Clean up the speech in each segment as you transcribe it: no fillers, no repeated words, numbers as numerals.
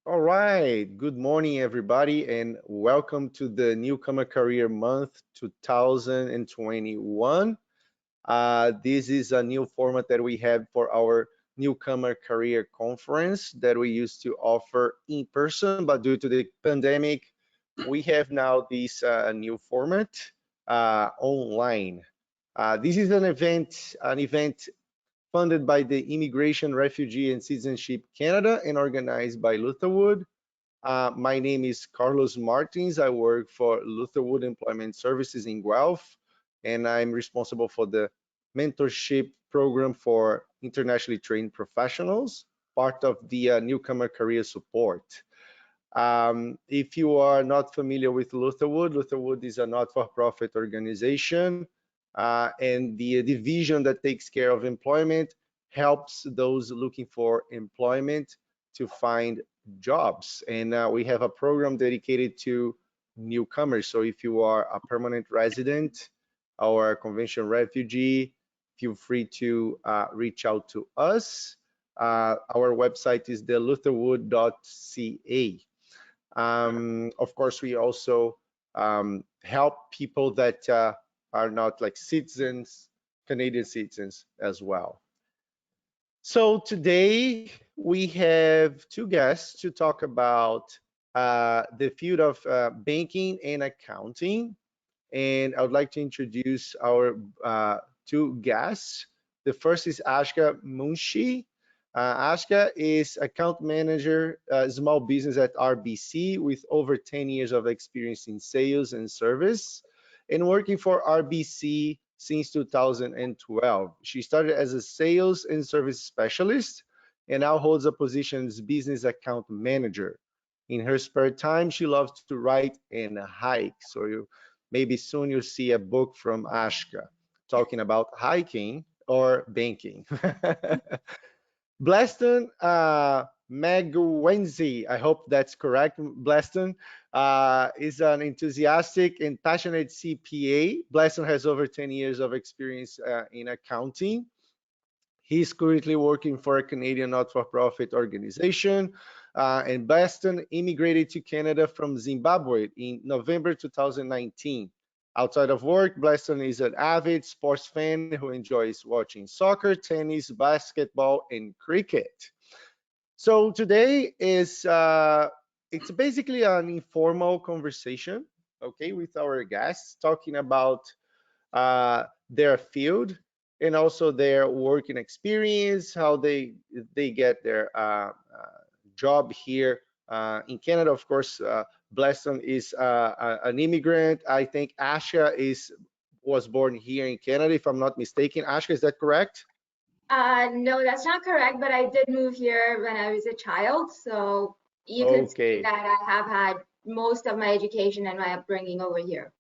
All right. Good morning, everybody, and welcome to the Newcomer Career Month 2021. This is a new format that we have for our Newcomer Career Conference that we used to offer in person, but due to the pandemic, we have now this new format online. This is an event funded by the Immigration, Refugee, and Citizenship Canada and organized by Lutherwood. My name is Carlos Martins. I work for Lutherwood Employment Services in Guelph, and I'm responsible for the mentorship program for internationally trained professionals, part of the newcomer career support. If you are not familiar with Lutherwood, Lutherwood is a not-for-profit organization, and the division that takes care of employment helps those looking for employment to find jobs. And we have a program dedicated to newcomers. So if you are a permanent resident or a convention refugee, feel free to reach out to us. Our website is thelutherwood.ca. Of course, we also help people that are not like citizens, Canadian citizens as well. So today we have two guests to talk about the field of banking and accounting. And I would like to introduce our two guests. The first is Aashka Munshi. Aashka is account manager, small business at RBC with over 10 years of experience in sales and service and working for RBC since 2012. She started as a sales and service specialist and now holds a position as business account manager. In her spare time, she loves to write and hike. So maybe soon you'll see a book from Aashka talking about hiking or banking. Bleston Magwenzi, I hope that's correct. Bleston is an enthusiastic and passionate CPA. Bleston has over 10 years of experience in accounting. He's currently working for a Canadian not-for-profit organization. And Bleston immigrated to Canada from Zimbabwe in November 2019. Outside of work, Bleston is an avid sports fan who enjoys watching soccer, tennis, basketball, and cricket. So today is it's basically an informal conversation, okay, with our guests talking about their field and also their working experience, how they get their job here in Canada. Of course, Bleston is an immigrant. I think Aashka was born here in Canada, if I'm not mistaken. Aashka, is that correct? No, that's not correct, but I did move here when I was a child, so you could say that I have had most of my education and my upbringing over here.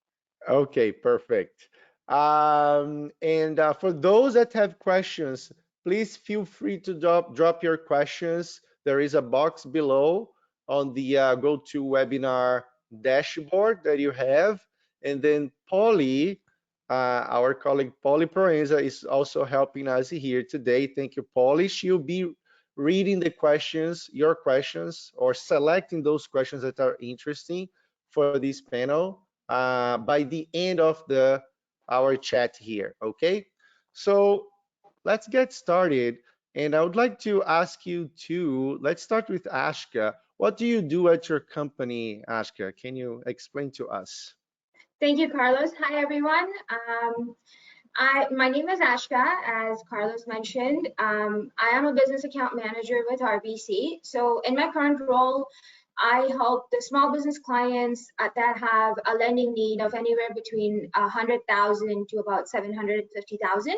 Okay, perfect. And for those that have questions, please feel free to drop your questions. There is a box below on the GoToWebinar dashboard that you have. And then Polly, our colleague Polly Proenza is also helping us here today. Thank you, Polly. She'll be reading the questions, your questions, or selecting those questions that are interesting for this panel by the end of our chat here, okay? So let's get started. And I would like to ask you let's start with Aashka. What do you do at your company, Aashka? Can you explain to us? Thank you, Carlos. Hi, everyone. My name is Aashka, as Carlos mentioned. I am a business account manager with RBC. So in my current role, I help the small business clients that have a lending need of anywhere between 100,000 to about 750,000.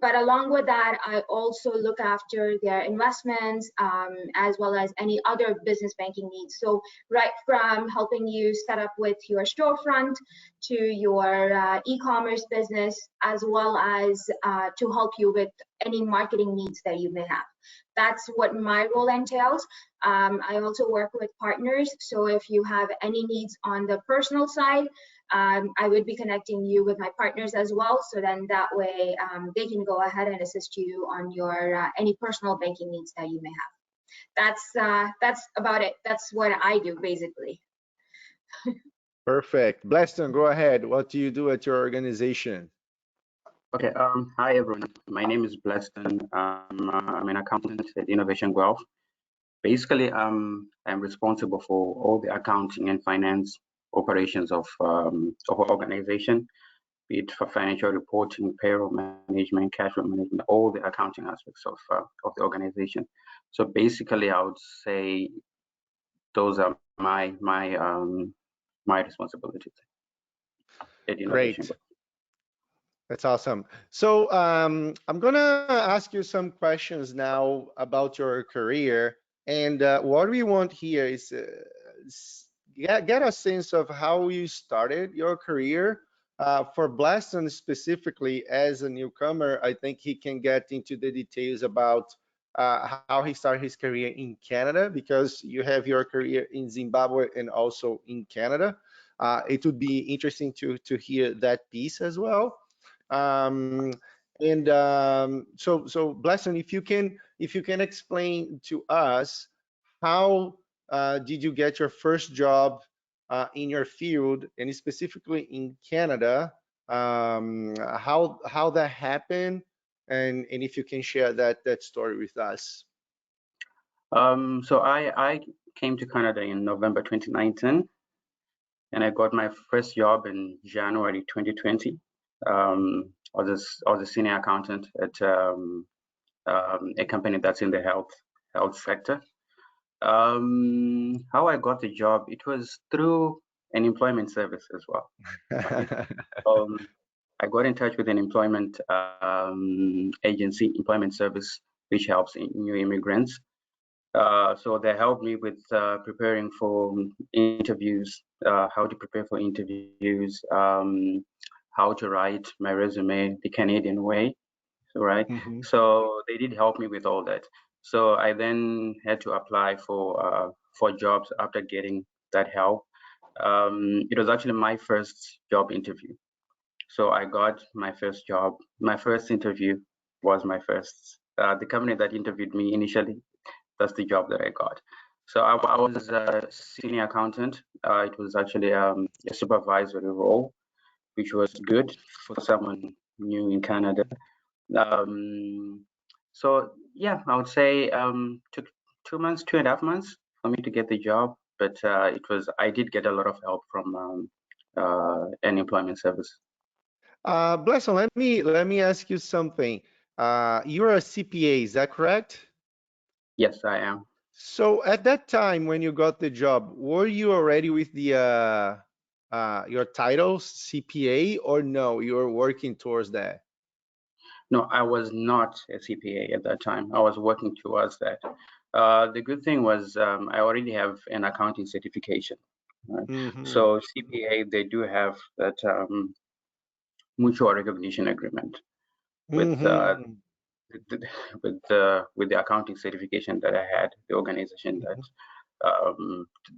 But along with that, I also look after their investments as well as any other business banking needs. So right from helping you set up with your storefront to your e-commerce business, as well as to help you with any marketing needs that you may have. That's what my role entails. I also work with partners. So if you have any needs on the personal side, I would be connecting you with my partners as well. So then that way they can go ahead and assist you on your any personal banking needs that you may have. that's about it. That's what I do basically. Perfect. Bleston, go ahead. What do you do at your organization? Okay. Hi everyone. My name is Bleston. I'm an accountant at Innovation Guelph. Basically, I'm responsible for all the accounting and finance operations of our organization, be it for financial reporting, payroll management, cash flow management, all the accounting aspects of the organization. So basically, I would say those are my responsibilities at Innovation Great. Guelph. That's awesome. So I'm gonna ask you some questions now about your career, and what we want here is get a sense of how you started your career. For Bleston specifically, as a newcomer, I think he can get into the details about how he started his career in Canada, because you have your career in Zimbabwe and also in Canada. It would be interesting to hear that piece as well. Um, and so Blesson, if you can explain to us how did you get your first job in your field, and specifically in Canada, how that happened, and if you can share that story with us. So I came to Canada in November 2019, and I got my first job in January 2020. I was a senior accountant at a company that's in the health sector. How I got the job, it was through an employment service as well. Right? I got in touch with an employment agency, employment service, which helps new immigrants. So they helped me with preparing for interviews, how to prepare for interviews, how to write my resume the Canadian way, right? Mm-hmm. So they did help me with all that. So I then had to apply for jobs after getting that help. It was actually my first job interview. So I got my first job. My first interview was my first. The company that interviewed me initially, that's the job that I got. So I was a senior accountant. It was actually a supervisory role, which was good for someone new in Canada. So yeah, I would say took 2 months, 2.5 months for me to get the job, but I did get a lot of help from an employment service. Blesson, let me ask you something. You're a CPA, is that correct? Yes, I am. So at that time when you got the job, were you already with the your title CPA, or no? You were working towards that. No, I was not a CPA at that time. I was working towards that. The good thing was I already have an accounting certification. Right? Mm-hmm. So CPA, they do have that mutual recognition agreement with Mm-hmm. with the accounting certification that I had, the organization that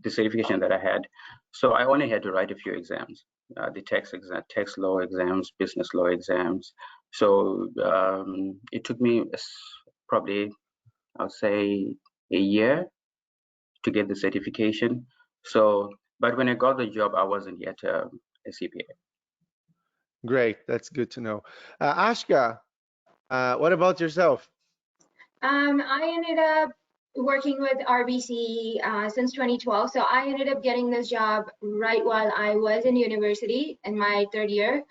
the certification that I had. So I only had to write a few exams, the tax law exams, business law exams. So it took me probably, I'll say, a year to get the certification. So, but when I got the job, I wasn't yet a CPA. Great, that's good to know. Aashka, what about yourself? I ended up working with RBC since 2012. So I ended up getting this job right while I was in university in my third year.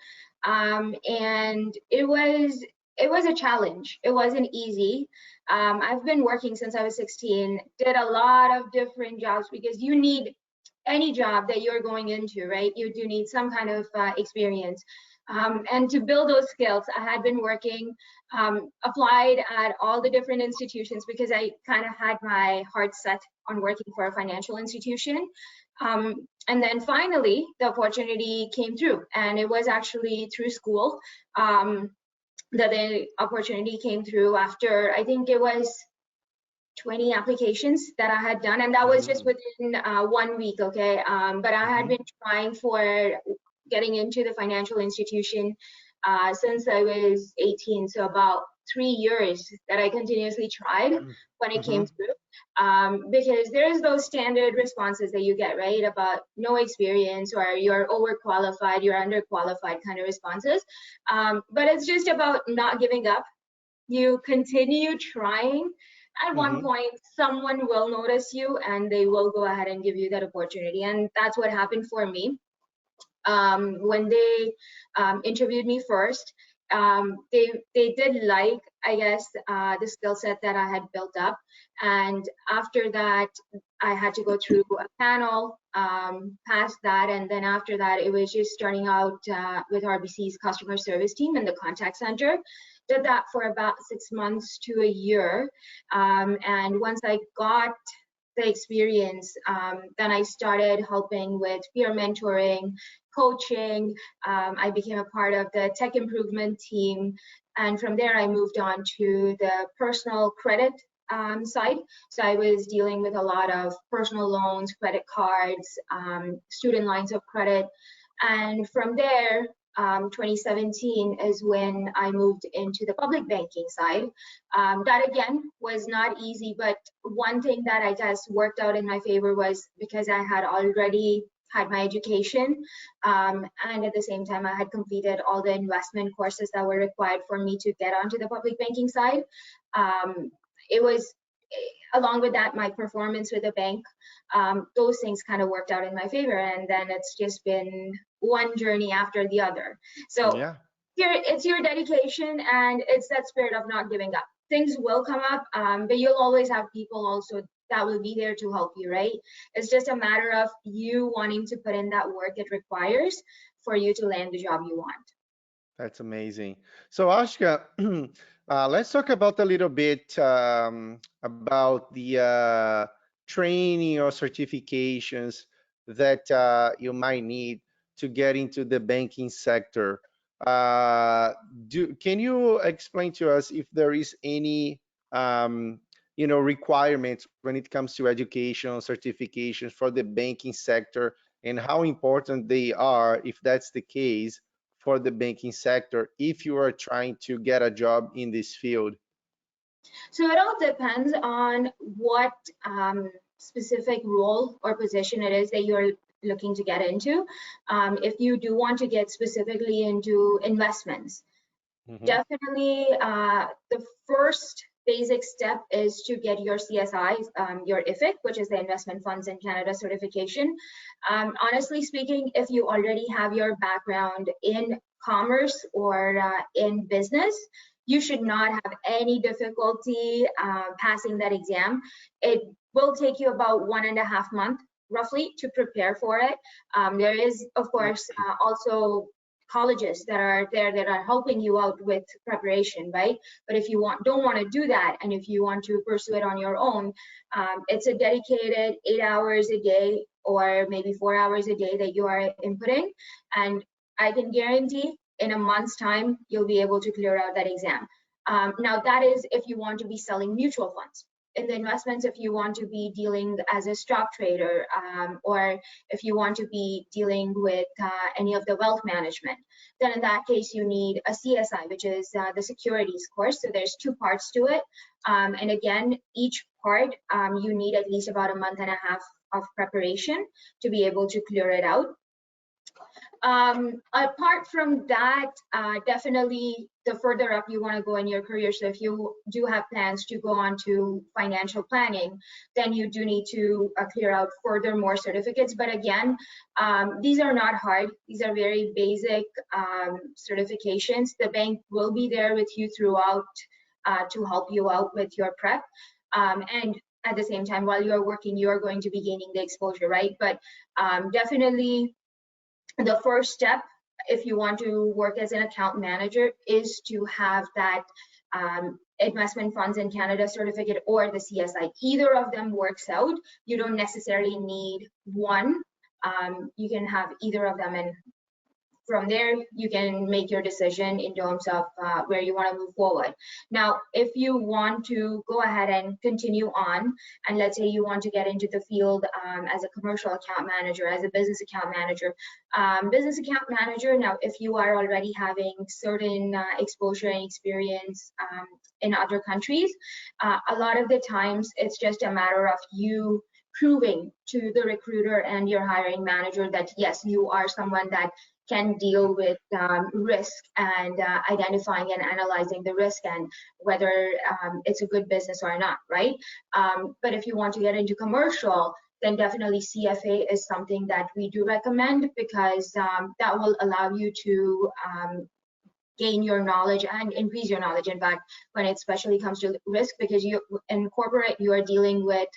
And it was a challenge. It wasn't easy. I've been working since I was 16, did a lot of different jobs because you need any job that you're going into, right? You do need some kind of experience. And to build those skills, I had been working, applied at all the different institutions because I kind of had my heart set on working for a financial institution. And then finally, the opportunity came through, and it was actually through school that the opportunity came through after, I think it was 20 applications that I had done, and that was just within 1 week, okay? But I had been trying for getting into the financial institution since I was 18, so about 3 years that I continuously tried when it Mm-hmm. came through. Because there's those standard responses that you get, right? About no experience, or you're overqualified, you're underqualified kind of responses. But it's just about not giving up. You continue trying. At one Mm-hmm. point, someone will notice you and they will go ahead and give you that opportunity. And that's what happened for me. When they interviewed me first, they did like, I guess, the skill set that I had built up. And after that, I had to go through a panel, past that, and then after that, it was just starting out with RBC's customer service team in the contact center. Did that for about 6 months to a year. And once I got the experience, then I started helping with peer mentoring, coaching. I became a part of the tech improvement team. And from there, I moved on to the personal credit side. So I was dealing with a lot of personal loans, credit cards, student lines of credit. And from there, 2017 is when I moved into the public banking side. That again was not easy, but one thing that I guess worked out in my favor was because I had already had my education, and at the same time I had completed all the investment courses that were required for me to get onto the public banking side. It was, along with that, my performance with the bank, those things kind of worked out in my favor, and then it's just been one journey after the other. So Yeah. it's your dedication, and it's that spirit of not giving up. Things will come up, but you'll always have people also that will be there to help you, right? It's just a matter of you wanting to put in that work it requires for you to land the job you want. That's amazing. So Ashka, let's talk about a little bit about the training or certifications that you might need to get into the banking sector. Can you explain to us if there is any requirements when it comes to education certifications for the banking sector, and how important they are, if that's the case, for the banking sector if you are trying to get a job in this field? So it all depends on what specific role or position it is that you're looking to get into. If you do want to get specifically into investments, definitely the first basic step is to get your CSI, your IFIC, which is the Investment Funds in Canada certification. Honestly speaking, if you already have your background in commerce or in business, you should not have any difficulty passing that exam. It will take you about 1.5 months roughly to prepare for it. There is, of course, also colleges that are there that are helping you out with preparation, right? But if you don't want to do that, and if you want to pursue it on your own, it's a dedicated 8 hours a day or maybe 4 hours a day that you are inputting, and I can guarantee in a month's time you'll be able to clear out that exam. Now that is if you want to be selling mutual funds. In the investments, if you want to be dealing as a stock trader, or if you want to be dealing with any of the wealth management, then in that case you need a CSI, which is the securities course. So there's 2 parts to it, and again, each part you need at least about 1.5 months of preparation to be able to clear it out. Apart from that, definitely the further up you want to go in your career, so if you do have plans to go on to financial planning, then you do need to clear out further more certificates. But again, these are not hard. These are very basic certifications. The bank will be there with you throughout to help you out with your prep. And at the same time, while you're working, you're going to be gaining the exposure, right? But definitely, the first step, if you want to work as an account manager, is to have that Investment Funds in Canada certificate or the CSI. Either of them works out. You don't necessarily need one. You can have either of them, and from there, you can make your decision in terms of where you want to move forward. Now, if you want to go ahead and continue on, and let's say you want to get into the field as a commercial account manager, as a business account manager, now, if you are already having certain exposure and experience in other countries, a lot of the times it's just a matter of you proving to the recruiter and your hiring manager that yes, you are someone that can deal with risk and identifying and analyzing the risk and whether it's a good business or not, right? But if you want to get into commercial, then definitely CFA is something that we do recommend, because that will allow you to gain your knowledge and increase your knowledge. In fact, when it especially comes to risk, because you in corporate, you are dealing with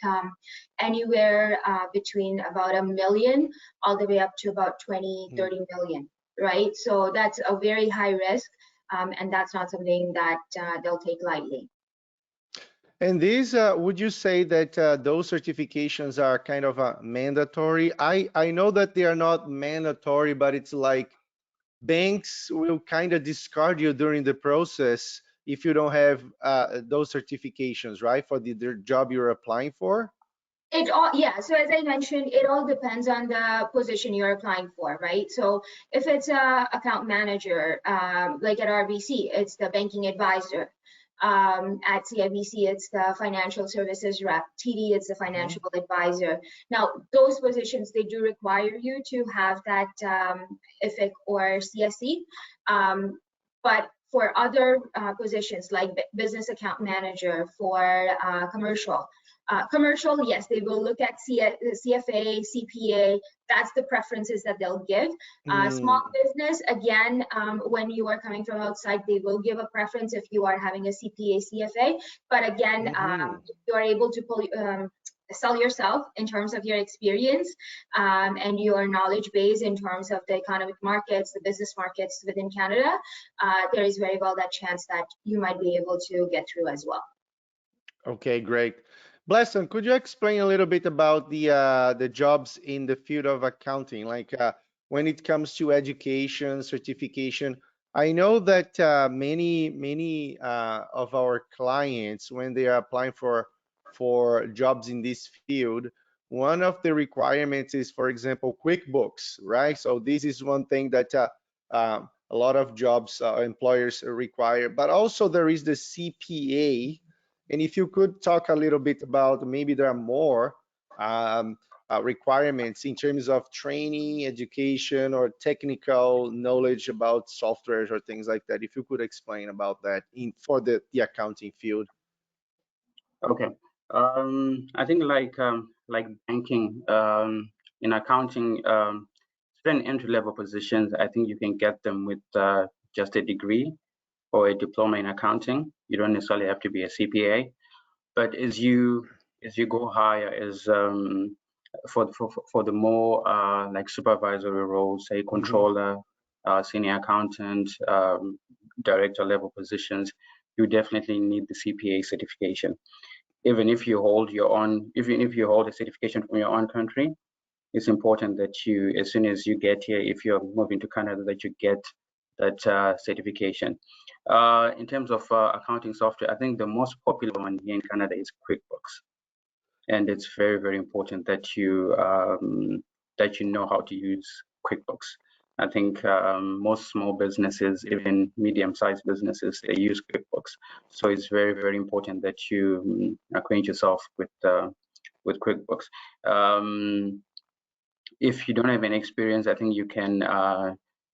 anywhere between about $1 million all the way up to about 20, 30 million, right? So that's a very high risk, and that's not something that they'll take lightly. And these, would you say that those certifications are kind of mandatory? I know that they are not mandatory, but it's like banks will kind of discard you during the process if you don't have those certifications, right, for the job you're applying for? It all, yeah. So as I mentioned, it all depends on the position you're applying for, right? So if it's a account manager, like at RBC, it's the banking advisor. At CIBC, it's the financial services rep. TD, it's the financial advisor. Now, those positions, they do require you to have that IFIC or CSE. But for other positions like business account manager, for commercial, yes, they will look at CFA, CPA. That's the preferences that they'll give. Small business, again, when you are coming from outside, they will give a preference if you are having a CPA, CFA. But again, you are able to sell yourself in terms of your experience and your knowledge base in terms of the economic markets, the business markets within Canada. There is very well that chance that you might be able to get through as well. Okay, great. Bleston, could you explain a little bit about the jobs in the field of accounting, like when it comes to education, certification? I know that many of our clients, when they are applying for jobs in this field, one of the requirements is, for example, QuickBooks, right? So this is one thing that a lot of jobs employers require, but also there is the CPA. And if you could talk a little bit about, maybe there are more requirements in terms of training, education, or technical knowledge about softwares or things like that. If you could explain about that for the accounting field. Okay. I think like banking, in accounting, certain entry-level positions, I think you can get them with just a degree or a diploma in accounting. You don't necessarily have to be a CPA, but as you go higher, as for the more like supervisory roles, say controller, senior accountant, director level positions, you definitely need the CPA certification. Even if you hold a certification from your own country, it's important that you, as soon as you get here, if you're moving to Canada, that you get that certification. In terms of accounting software, I think the most popular one here in Canada is QuickBooks, and it's very, very important that you know how to use QuickBooks. I think most small businesses, even medium-sized businesses, they use QuickBooks. So it's very, very important that you acquaint yourself with QuickBooks. If you don't have any experience, I think you can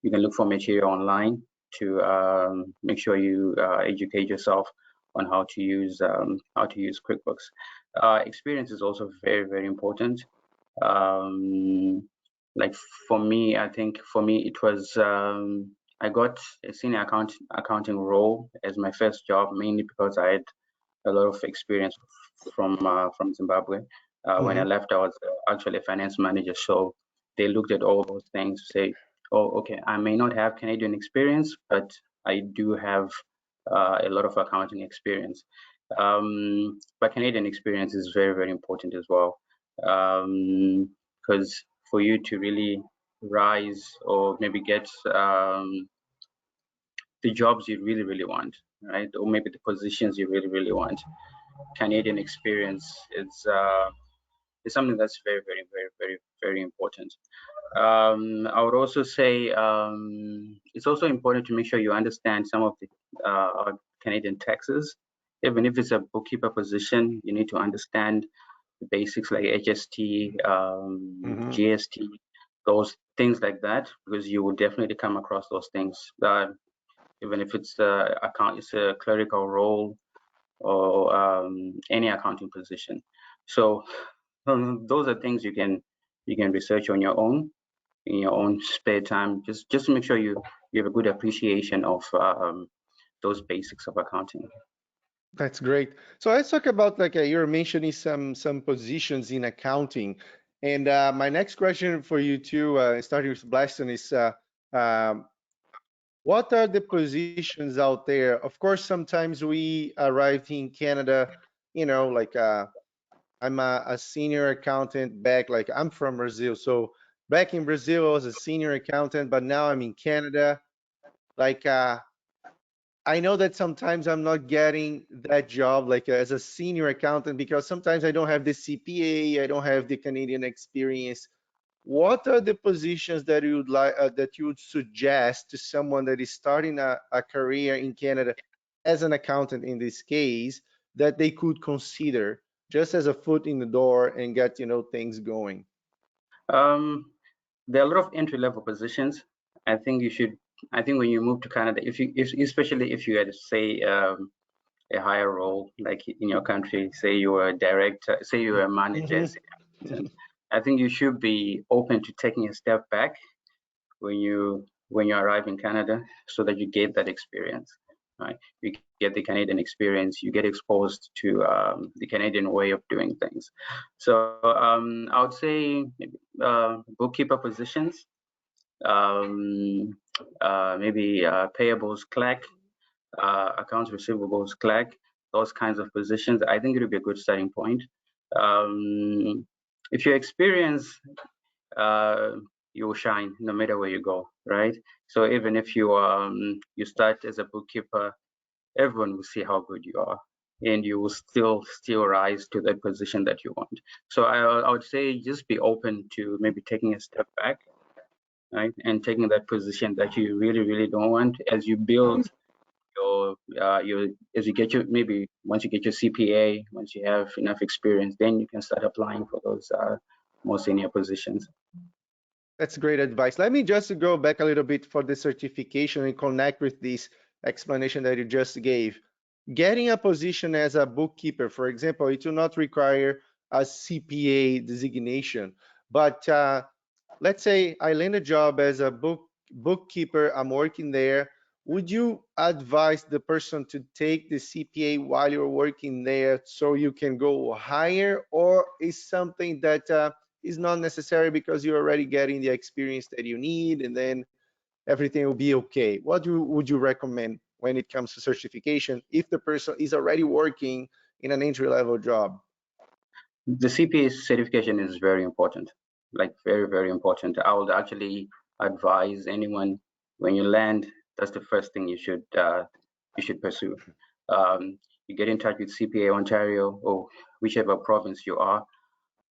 look for material online to make sure you educate yourself on how to use QuickBooks. Experience is also very, very important. Like for me, I think for me it was I got a senior accounting role as my first job, mainly because I had a lot of experience from Zimbabwe. When I left, I was actually a finance manager, so they looked at all those things to say, oh, okay, I may not have Canadian experience, but I do have a lot of accounting experience. But Canadian experience is very, very important as well, because for you to really rise or maybe get the jobs you really want, right? Or maybe the positions you really want. Canadian experience is something that's very important. I would also say it's also important to make sure you understand some of the Canadian taxes. Even if it's a bookkeeper position, you need to understand the basics like HST, Mhm. GST, those things like that, because you will definitely come across those things. Even if it's it's a clerical role or any accounting position. So those are things you can research on your own in your own spare time, just to make sure you have a good appreciation of those basics of accounting. That's great. So let's talk about like you're mentioning some positions in accounting, and my next question for you too, starting with Bleston, is um, what are the positions out there? Of course, sometimes we arrive in Canada, like I'm a senior accountant back, like I'm from Brazil. So back in Brazil, I was a senior accountant, but now I'm in Canada. Like, I know that sometimes I'm not getting that job like as a senior accountant because sometimes I don't have the CPA, I don't have the Canadian experience. What are the positions that you would like that you would suggest to someone that is starting a career in Canada as an accountant in this case that they could consider just as a foot in the door and get things going? Um, there are a lot of entry level positions. I think you should. I think when you move to Canada, especially if you had say a higher role like in your country, say you were a director, say you were a manager, say accountant, I think you should be open to taking a step back when you arrive in Canada, so that you get that experience, right? You get the Canadian experience, you get exposed to the Canadian way of doing things. So I would say bookkeeper positions, um, maybe payables clerk, accounts receivables clerk, those kinds of positions. I think it would be a good starting point. Um, if you experience uh, you will shine no matter where you go, right? So even if you start as a bookkeeper, everyone will see how good you are, and you will still rise to that position that you want. So I would say just be open to maybe taking a step back, right, and taking that position that you really don't want as you build your as you get your maybe once you get your CPA, once you have enough experience, then you can start applying for those more senior positions. That's great advice. Let me just go back a little bit for the certification and connect with this explanation that you just gave. Getting a position as a bookkeeper, for example, it will not require a CPA designation. But let's say I land a job as a bookkeeper, I'm working there. Would you advise the person to take the CPA while you're working there so you can go higher, or is something that is not necessary because you're already getting the experience that you need and then everything will be okay? What would you recommend when it comes to certification if the person is already working in an entry level job? The CPA certification is very important, like very important. I would actually advise anyone when you land, that's the first thing you should pursue. You get in touch with CPA Ontario or whichever province you are,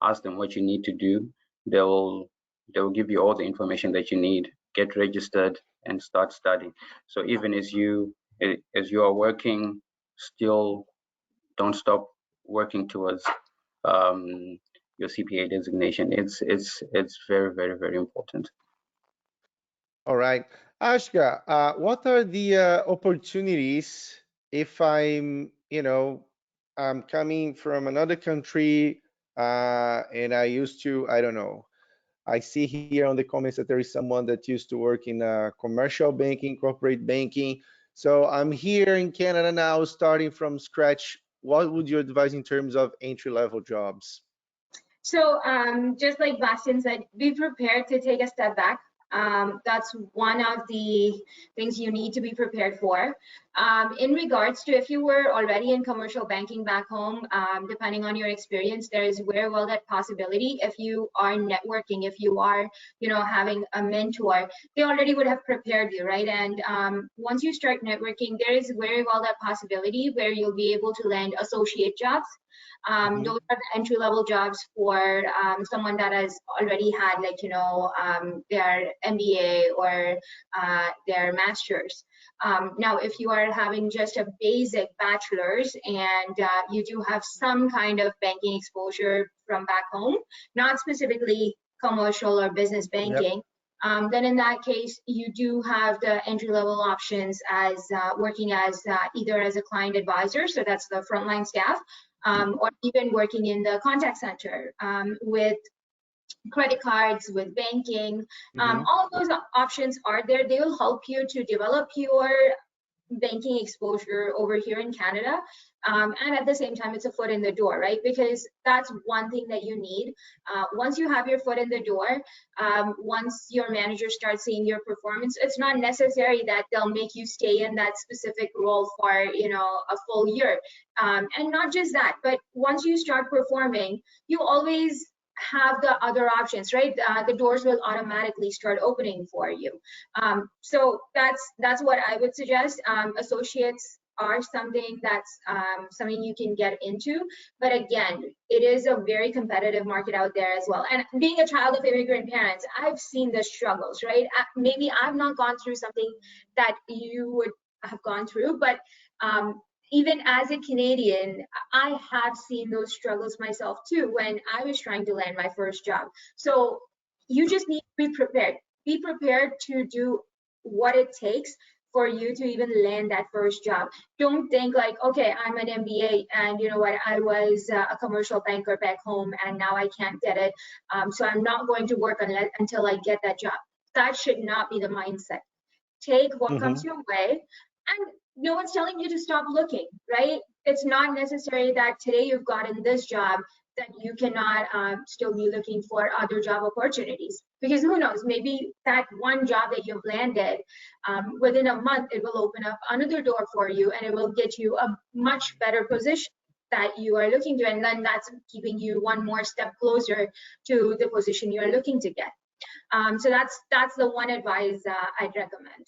ask them what you need to do. They'll they'll give you all the information that you need. Get registered and start studying. So even as you are working, still don't stop working towards um, your CPA designation. It's very important. All right. Ashka, what are the opportunities if I'm coming from another country and I used to, I don't know, I see here on the comments that there is someone that used to work in commercial banking, corporate banking. So I'm here in Canada now, starting from scratch. What would you advise in terms of entry-level jobs? So just like Bastian said, be prepared to take a step back. That's one of the things you need to be prepared for. In regards to if you were already in commercial banking back home, depending on your experience, there is very well that possibility. If you are networking, if you are, having a mentor, they already would have prepared you, right? And once you start networking, there is very well that possibility where you'll be able to land associate jobs. Those are the entry level jobs for someone that has already had, like, their MBA or their master's. Now, if you are having just a basic bachelor's and you do have some kind of banking exposure from back home, not specifically commercial or business banking, then in that case, you do have the entry-level options as working as either as a client advisor, so that's the frontline staff, or even working in the contact center with credit cards, with banking. All of those options are there. They will help you to develop your banking exposure over here in Canada. And at the same time, it's a foot in the door, right? Because that's one thing that you need. Once you have your foot in the door, once your manager starts seeing your performance, it's not necessary that they'll make you stay in that specific role for, a full year. And not just that, but once you start performing, you always have the other options, right? The doors will automatically start opening for you. So that's what I would suggest. Associates are something that's something you can get into, but again, it is a very competitive market out there as well. And being a child of immigrant parents, I've seen the struggles, right? Maybe I've not gone through something that you would have gone through, but even as a Canadian, I have seen those struggles myself too when I was trying to land my first job. So you just need to be prepared. Be prepared to do what it takes for you to even land that first job. Don't think like, okay, I'm an MBA and you know what, I was a commercial banker back home and now I can't get it. So I'm not going to work until I get that job. That should not be the mindset. Take what comes your way, and no one's telling you to stop looking, right? It's not necessary that today you've gotten this job that you cannot still be looking for other job opportunities, because who knows, maybe that one job that you've landed, within a month it will open up another door for you and it will get you a much better position that you are looking to, and then that's keeping you one more step closer to the position you're looking to get. So that's the one advice I'd recommend.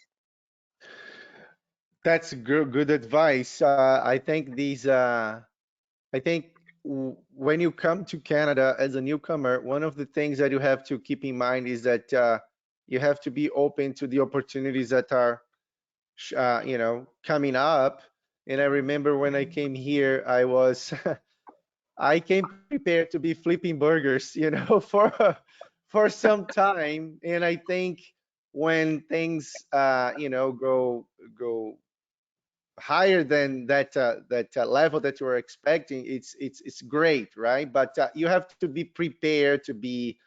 That's good advice. I think when you come to Canada as a newcomer, one of the things that you have to keep in mind is that you have to be open to the opportunities that are, coming up. And I remember when I came here, I came prepared to be flipping burgers, for some time. And I think when things, go higher than that level that you are expecting, it's great, right? But you have to be prepared to be,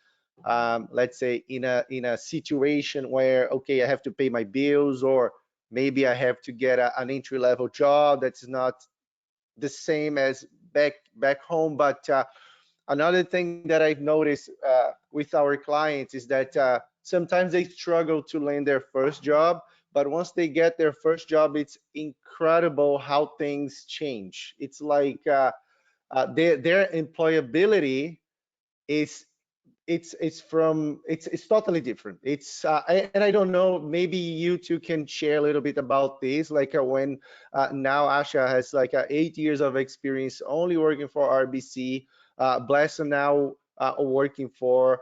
let's say, in a situation where, okay, I have to pay my bills, or maybe I have to get an entry level job that's not the same as back home. But another thing that I've noticed with our clients is that sometimes they struggle to land their first job, but once they get their first job, it's incredible how things change. It's like their employability is it's totally different. It's and I don't know, maybe you two can share a little bit about this, like when now Aashka has like 8 years of experience only working for RBC, Bleston now working for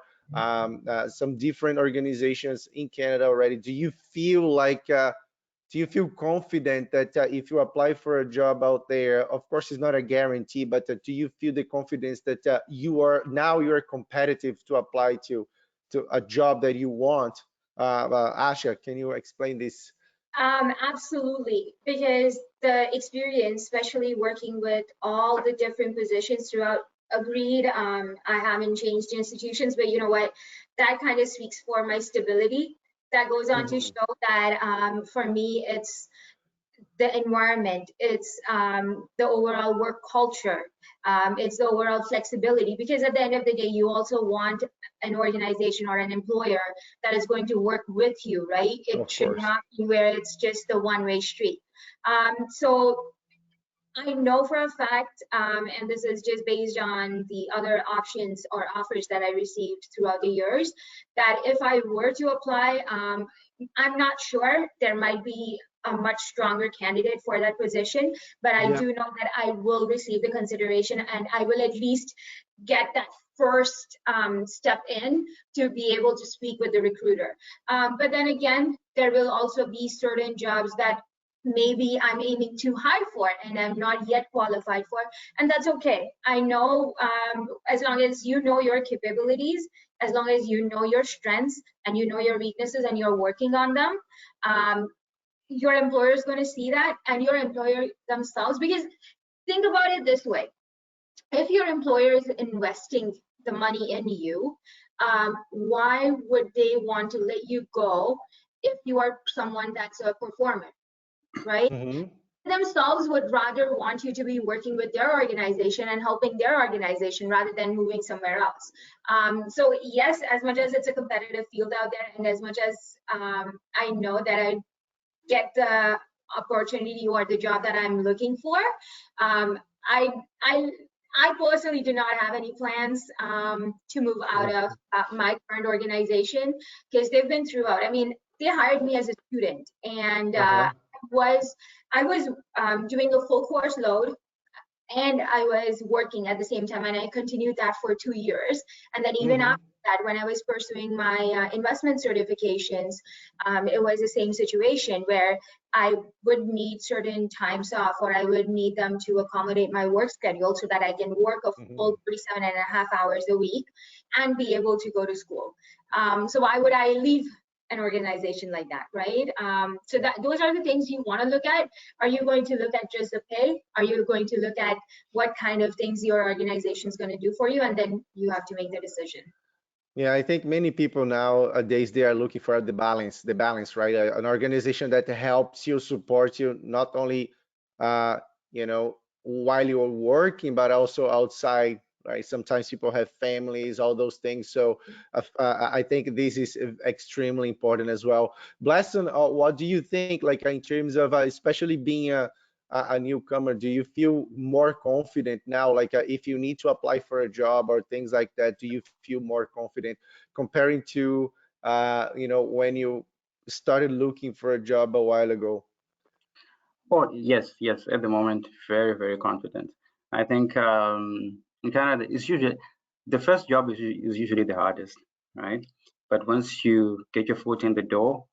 some different organizations in Canada already. Do you feel like do you feel confident that if you apply for a job out there, of course it's not a guarantee, but do you feel the confidence that you're competitive to apply to a job that you want? Aashka, can you explain this? Absolutely, because the experience, especially working with all the different positions throughout, agreed. I haven't changed institutions, but you know what? That kind of speaks for my stability. That goes on to show that for me, the environment, it's the overall work culture, it's the overall flexibility, because at the end of the day, you also want an organization or an employer that is going to work with you, right? It should not be where it's just the one-way street. So I know for a fact, and this is just based on the other options or offers that I received throughout the years, that if I were to apply, I'm not sure, there might be a much stronger candidate for that position, but I do know that I will receive the consideration, and I will at least get that first step in to be able to speak with the recruiter. But then again, there will also be certain jobs that maybe I'm aiming too high for and I'm not yet qualified for, and that's okay. I know, as long as you know your capabilities, as long as you know your strengths and you know your weaknesses and you're working on them, your employer is going to see that, and your employer themselves, because think about it this way: if your employer is investing the money in you, why would they want to let you go if you are someone that's a performer, right? Themselves would rather want you to be working with their organization and helping their organization rather than moving somewhere else. So yes, as much as it's a competitive field out there, and as much as I know that I get the opportunity or the job that I'm looking for, I personally do not have any plans to move out of my current organization, because they've been throughout. I mean, they hired me as a student, and I was doing a full course load, and I was working at the same time, and I continued that for 2 years. And then even after that, when I was pursuing my investment certifications, it was the same situation where I would need certain times off, or I would need them to accommodate my work schedule so that I can work a full 37.5 hours a week and be able to go to school. So why would I leave an organization like that, right? So that those are the things you want to look at. Are you going to look at just the pay? Are you going to look at what kind of things your organization is going to do for you? And then you have to make the decision. Yeah, I think many people nowadays, they are looking for the balance, right? An organization that helps you, support you, not only, you know, while you're working, but also outside, right? Sometimes people have families, all those things. So I think this is extremely important as well. Bleston, what do you think, like in terms of, especially being a newcomer, do you feel more confident now, like if you need to apply for a job or things like that, do you feel more confident comparing to you know, when you started looking for a job a while ago? Oh, yes, at the moment, very, very confident. I think in Canada, it's usually the first job is usually the hardest, right? But once you get your foot in the door,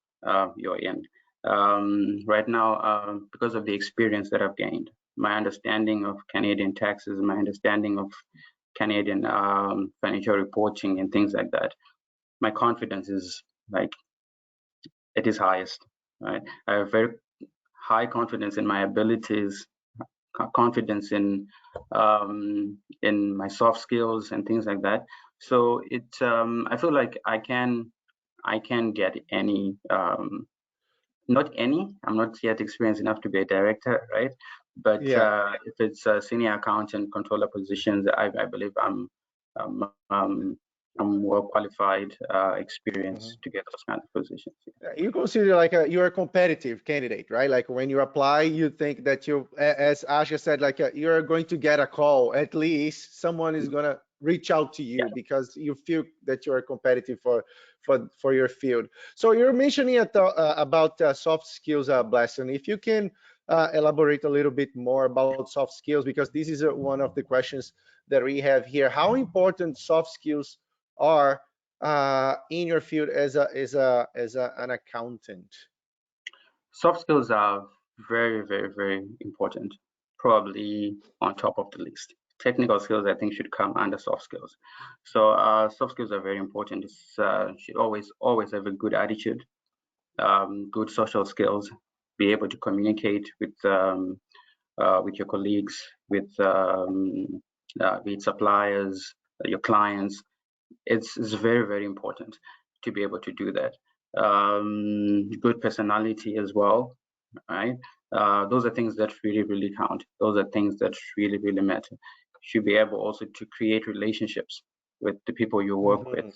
you're in. Right now, because of the experience that I've gained, my understanding of Canadian taxes, my understanding of Canadian financial reporting and things like that, my confidence is like at its highest, right? I have very high confidence in my abilities, confidence in my soft skills and things like that. So it I feel like I can get any not any, I'm not yet experienced enough to be a director, right? But if it's a senior accountant, controller positions, I believe I'm well qualified, experienced to get those kind of positions. You consider like you're a competitive candidate, right? Like when you apply, you think that you, as Aashka said, like you're going to get a call. At least someone is gonna reach out to you because you feel that you are competitive for your field. So you're mentioning about soft skills, Bleston. If you can elaborate a little bit more about soft skills, because this is one of the questions that we have here. How important soft skills are in your field as an accountant? Soft skills are very, very, very important, probably on top of the list. Technical skills, I think, should come under soft skills. So soft skills are very important. It's should always have a good attitude, good social skills, be able to communicate with your colleagues, with suppliers, your clients. It's very, very important to be able to do that. Good personality as well, right? Those are things that really count. Those are things that really matter. You should be able also to create relationships with the people you work with,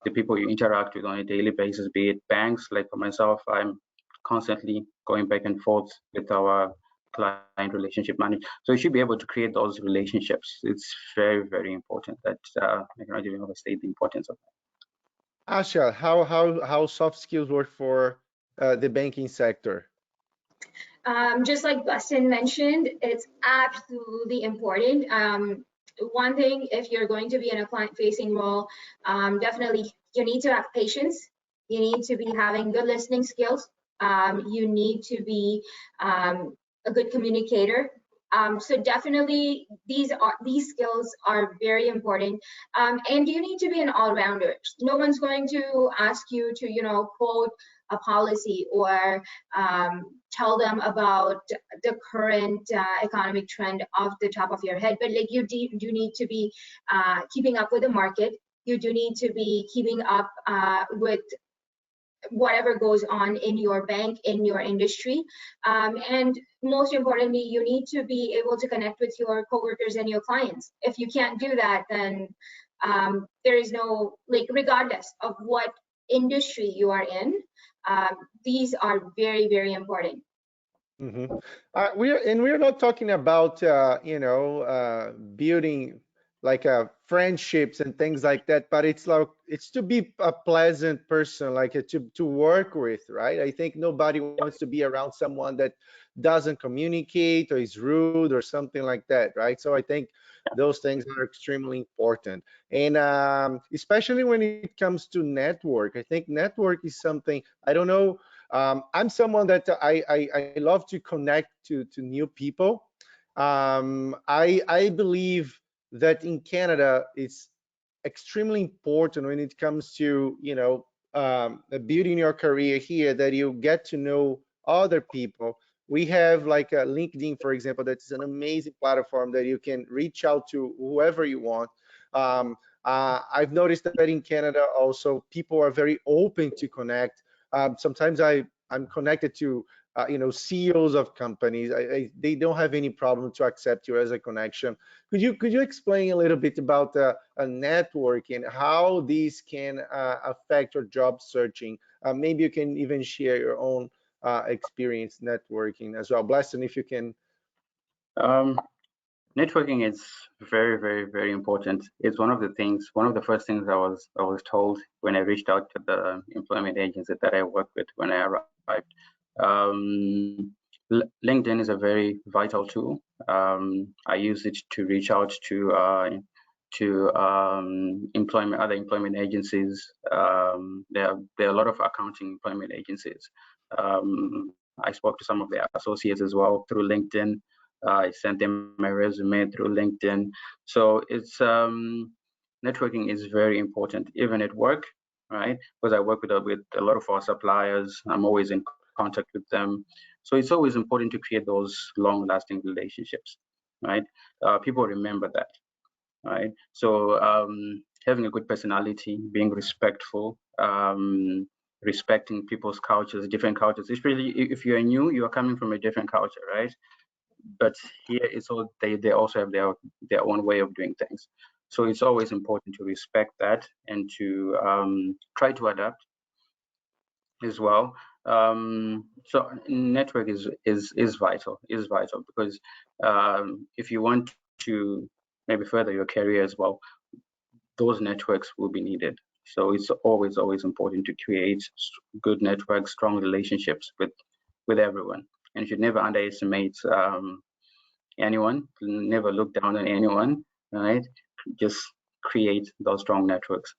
the people you interact with on a daily basis, be it banks. Like for myself, I'm constantly going back and forth with our client relationship manager. So you should be able to create those relationships. It's very important. That I cannot even overstate the importance of that. Aashka, how soft skills work for the banking sector? Just like Bleston mentioned, it's absolutely important. One thing, if you're going to be in a client-facing role, definitely you need to have patience. You need to be having good listening skills. You need to be a good communicator. So definitely these skills are very important. And you need to be an all-rounder. No one's going to ask you to, quote a policy or tell them about the current economic trend off the top of your head, but like you do need to be keeping up with the market. You do need to be keeping up with whatever goes on in your bank, in your industry. And most importantly, you need to be able to connect with your coworkers and your clients. If you can't do that, then there is no, regardless of what industry you are in, these are very important. Mm-hmm. We're not talking about building like friendships and things like that, but it's to be a pleasant person, like to work with, right? I think nobody wants to be around someone that doesn't communicate or is rude or something like that, right? So I think those things are extremely important, and especially when it comes to network. I think network is something, I don't know. I'm someone that I love to connect to new people. I believe that in Canada it's extremely important when it comes to building your career here, that you get to know other people. We have like a LinkedIn, for example, that is an amazing platform that you can reach out to whoever you want. I've noticed that in Canada also people are very open to connect. Sometimes I'm connected to CEOs of companies. They don't have any problem to accept you as a connection. Could you explain a little bit about a network and how these can affect your job searching? Maybe you can even share your own experience networking as well. Bleston, if you can. Networking is very important. It's one of the first things I was told when I reached out to the employment agency that I worked with when I arrived. LinkedIn is a very vital tool. I use it to reach out to other employment agencies. There are a lot of accounting employment agencies. I spoke to some of their associates as well through LinkedIn. I sent them my resume through LinkedIn. So it's networking is very important, even at work, right? Because I work with a lot of our suppliers. I'm always in contact with them. So it's always important to create those long-lasting relationships, right? People remember that, right? So having a good personality, being respectful, respecting people's cultures, different cultures. Especially if you're new, you are coming from a different culture, right? But here it's all they also have their own way of doing things. So it's always important to respect that and to try to adapt as well. So network is vital because if you want to maybe further your career as well, those networks will be needed. So it's always important to create good networks, strong relationships with everyone, and you should never underestimate anyone, never look down on anyone, right? Just create those strong networks.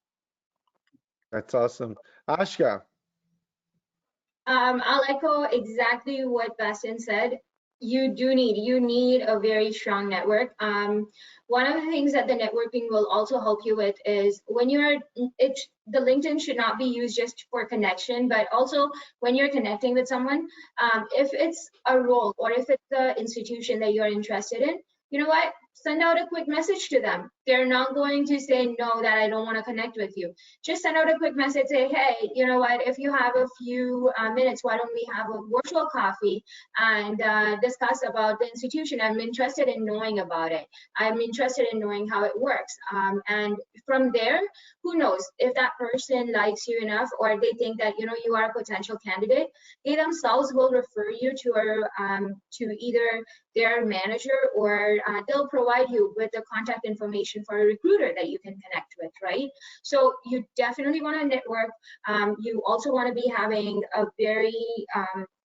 That's awesome. Aashka. I'll echo exactly what Bleston said. You need a very strong network. One of the things that the networking will also help you with is when the LinkedIn should not be used just for connection, but also when you're connecting with someone, if it's a role or if it's the institution that you're interested in, you know what? send out a quick message to them. They're not going to say no, that I don't want to connect with you. Just send out a quick message, say, hey, you know what, if you have a few minutes, why don't we have a virtual coffee and discuss about the institution? I'm interested in knowing about it. I'm interested in knowing how it works. And from there, who knows, if that person likes you enough, or they think that, you know, you are a potential candidate, they themselves will refer you to either their manager, or they'll provide you with the contact information for a recruiter that you can connect with, right? So you definitely want to network. You also want to be having a very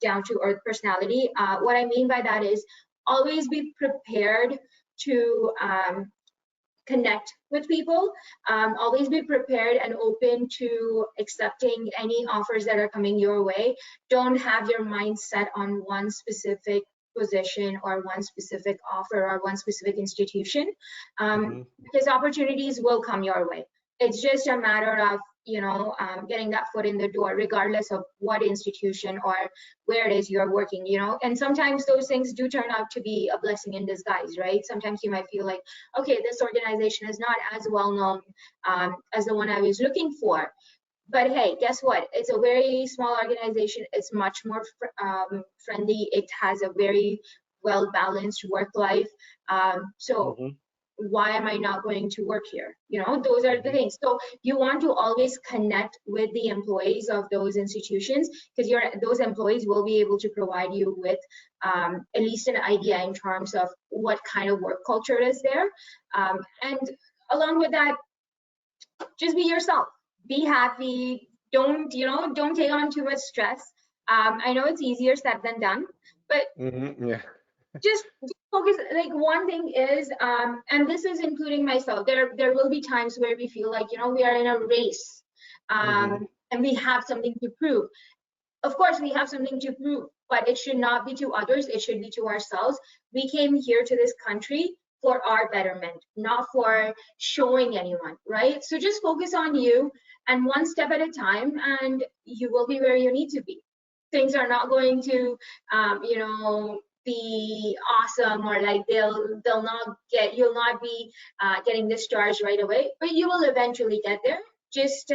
down-to-earth personality. What I mean by that is always be prepared to connect with people. Always be prepared and open to accepting any offers that are coming your way. Don't have your mind set on one specific position or one specific offer or one specific institution, because opportunities will come your way. It's just a matter of, you know, getting that foot in the door, regardless of what institution or where it is you're working, you know. And sometimes those things do turn out to be a blessing in disguise, right? Sometimes you might feel like, okay, this organization is not as well known as the one I was looking for. But hey, guess what? It's a very small organization. It's much more friendly. It has a very well-balanced work life. So why am I not going to work here? You know, those are the things. So you want to always connect with the employees of those institutions, because those employees will be able to provide you with at least an idea in terms of what kind of work culture is there. And along with that, just be yourself. Be happy. Don't take on too much stress. I know it's easier said than done, but just focus. Like, one thing is, and this is including myself, there will be times where we feel like, you know, we are in a race, and we have something to prove. Of course, we have something to prove, but it should not be to others. It should be to ourselves. We came here to this country for our betterment, not for showing anyone, right? So just focus on you, and one step at a time, and you will be where you need to be. Things are not going to, you know, be awesome, or like you'll not be getting the stars right away, but you will eventually get there. Just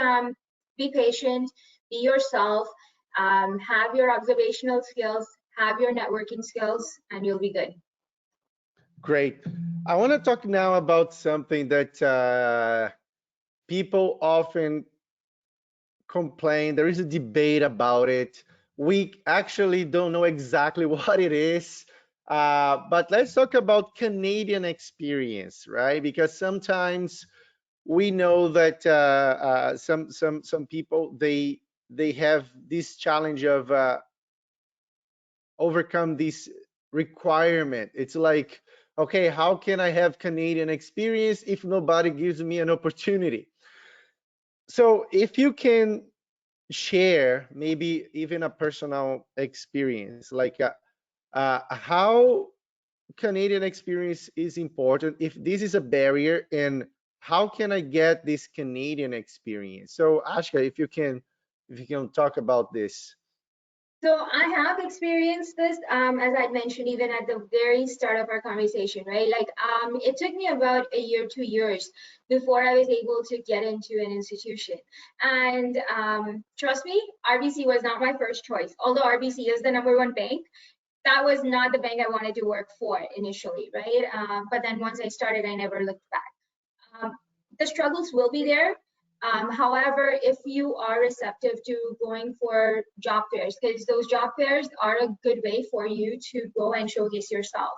be patient, be yourself, have your observational skills, have your networking skills, and you'll be good. Great. I want to talk now about something that people often complain. There is a debate about it. We actually don't know exactly what it is, but let's talk about Canadian experience, right? Because sometimes we know that some people they have this challenge of overcome this requirement. It's like, okay, how can I have Canadian experience if nobody gives me an opportunity? So if you can share maybe even a personal experience, like how Canadian experience is important, if this is a barrier, and how can I get this Canadian experience? So Aashka, if you can talk about this. So I have experienced this, as I mentioned, even at the very start of our conversation, right? Like, it took me about a year, 2 years before I was able to get into an institution. And trust me, RBC was not my first choice. Although RBC is the #1 bank, that was not the bank I wanted to work for initially, right? But then once I started, I never looked back. The struggles will be there. However, if you are receptive to going for job fairs, because those job fairs are a good way for you to go and showcase yourself.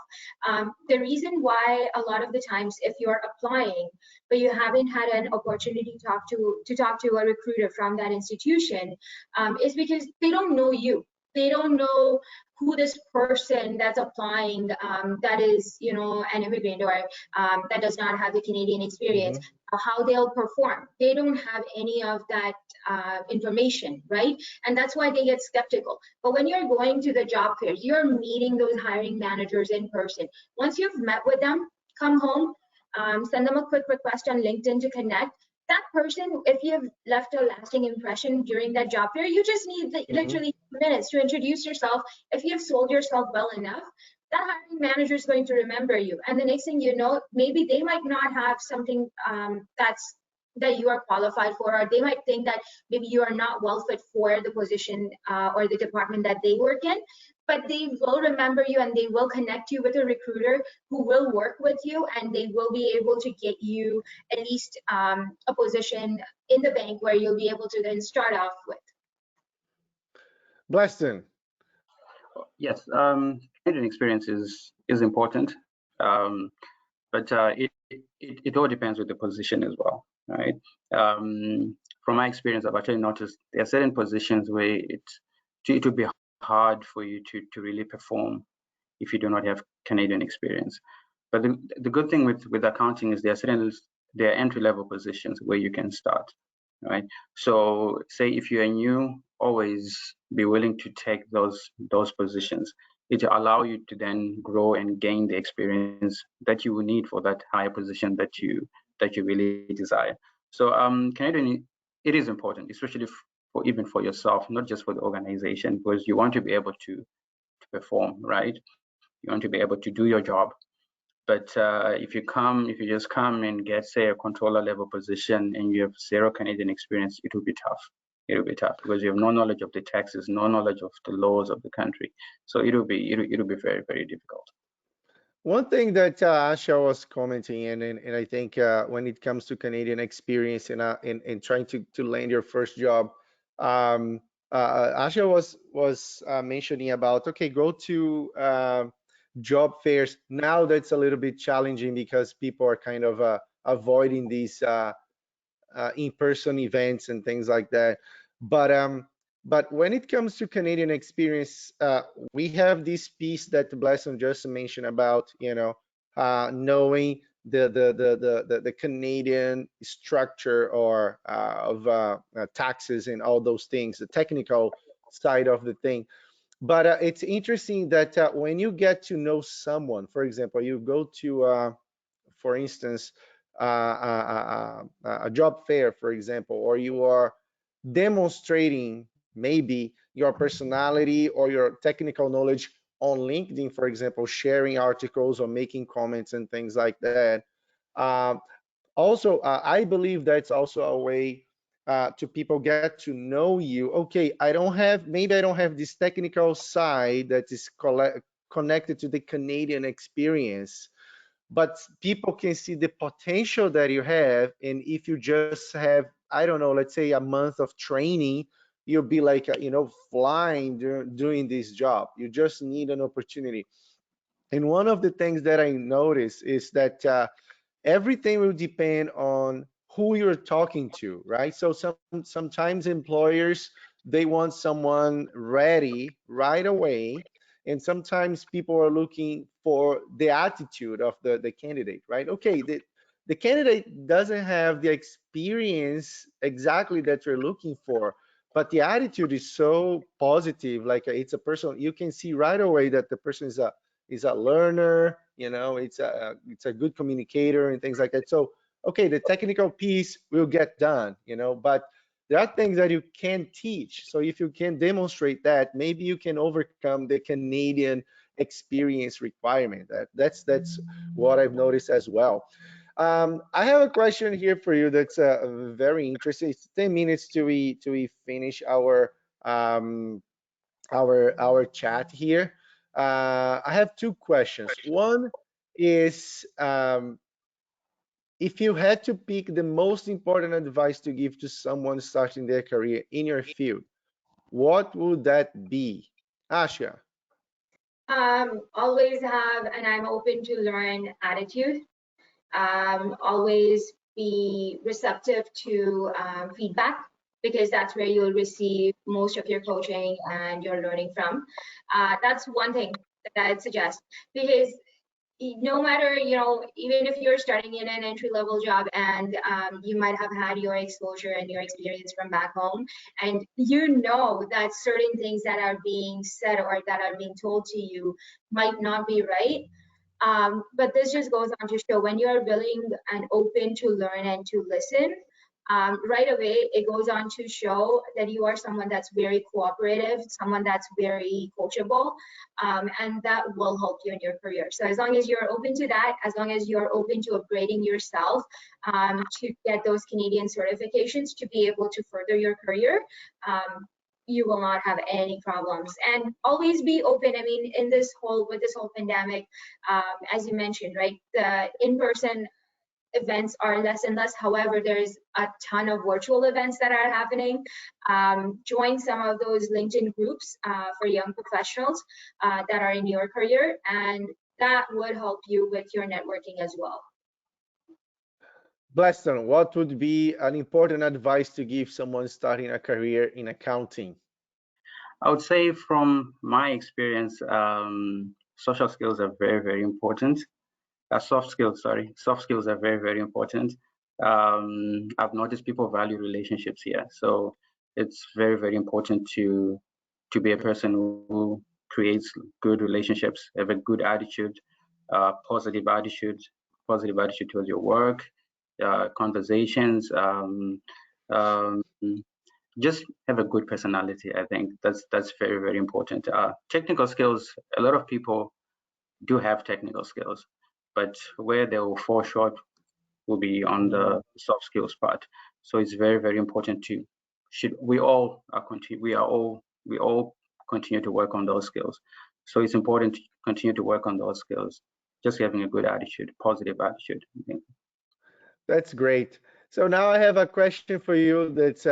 The reason why a lot of the times, if you're applying but you haven't had an opportunity to talk to a recruiter from that institution, is because they don't know you. They don't know who this person that's applying, that is, you know, an immigrant, or that does not have the Canadian experience, how they'll perform. They don't have any of that information, right? And that's why they get skeptical. But when you're going to the job fairs, you're meeting those hiring managers in person. Once you've met with them, come home, send them a quick request on LinkedIn to connect. That person, if you have left a lasting impression during that job fair, you just need literally minutes to introduce yourself. If you have sold yourself well enough, that hiring manager is going to remember you. And the next thing you know, maybe they might not have something that you are qualified for, or they might think that maybe you are not well fit for the position or the department that they work in, but they will remember you and they will connect you with a recruiter who will work with you, and they will be able to get you at least a position in the bank where you'll be able to then start off with. Bleston. Yes, Canadian experience is important, but it all depends with the position as well, right? From my experience, I've actually noticed there are certain positions where it would be hard for you to really perform if you do not have Canadian experience. But the good thing with accounting is there are entry-level positions where you can start, right? So say if you are new, always be willing to take those positions. It will allow you to then grow and gain the experience that you will need for that higher position that you really desire. So Canadian, it is important, especially for even for yourself, not just for the organization, because you want to be able to perform, right? You want to be able to do your job. But if you just come and get, say, a controller level position and you have zero Canadian experience, it will be tough. It will be tough because you have no knowledge of the taxes, no knowledge of the laws of the country. So it'll be very, very difficult. One thing that Aasha was commenting, and I think when it comes to Canadian experience in trying to land your first job, Aasha was mentioning about, okay, go to job fairs. Now that's a little bit challenging because people are kind of avoiding these in-person events and things like that. But when it comes to Canadian experience, we have this piece that Bleston just mentioned about, knowing the Canadian structure or of taxes and all those things, the technical side of the thing. But it's interesting that when you get to know someone, for example, you go to, for instance, a job fair, for example, or you are demonstrating maybe your personality or your technical knowledge on LinkedIn, for example, sharing articles or making comments and things like that. Um, Also, I believe that's also a way to people get to know you. Okay, maybe I don't have this technical side that is connected to the Canadian experience, but people can see the potential that you have. And if you just have, I don't know, let's say a month of training, you'll be like, flying doing this job. You just need an opportunity. And one of the things that I noticed is that everything will depend on who you're talking to, right? So sometimes employers, they want someone ready right away, and sometimes people are looking for the attitude of the candidate, right? Okay, the candidate doesn't have the experience exactly that you're looking for, but the attitude is so positive. Like it's a person, you can see right away that the person is a learner, it's a good communicator and things like that. So okay, the technical piece will get done, but there are things that you can teach. So if you can demonstrate that, maybe you can overcome the Canadian experience requirement. That's what I've noticed as well. I have a question here for you that's very interesting. It's 10 minutes to we finish our chat here. I have two questions. One is, if you had to pick the most important advice to give to someone starting their career in your field, what would that be? Aashka. Always have an I'm open to learn attitude. Always be receptive to feedback, because that's where you'll receive most of your coaching and your learning from. That's one thing that I'd suggest, because no matter, even if you're starting in an entry level job and you might have had your exposure and your experience from back home, and that certain things that are being said or that are being told to you might not be right. But this just goes on to show, when you're willing and open to learn and to listen, right away, it goes on to show that you are someone that's very cooperative, someone that's very coachable, and that will help you in your career. So as long as you're open to that, as long as you're open to upgrading yourself to get those Canadian certifications to be able to further your career, you will not have any problems. And always be open. I mean, with this whole pandemic, as you mentioned, right, the in-person events are less and less. However, there's a ton of virtual events that are happening. Join some of those LinkedIn groups for young professionals that are in your career, and that would help you with your networking as well. Bleston, what would be an important advice to give someone starting a career in accounting? I would say from my experience, social skills are very, very important. Soft skills are very, very important. I've noticed people value relationships here. So it's very, very important to be a person who creates good relationships, have a good attitude, positive attitude towards your work, conversations, just have a good personality. I think that's very, very important. Technical skills, a lot of people do have technical skills, but where they will fall short will be on the soft skills part. So it's very, very important to we all continue to work on those skills. So it's important to continue to work on those skills. Just having a good attitude, positive attitude. I think. That's great. So now I have a question for you that's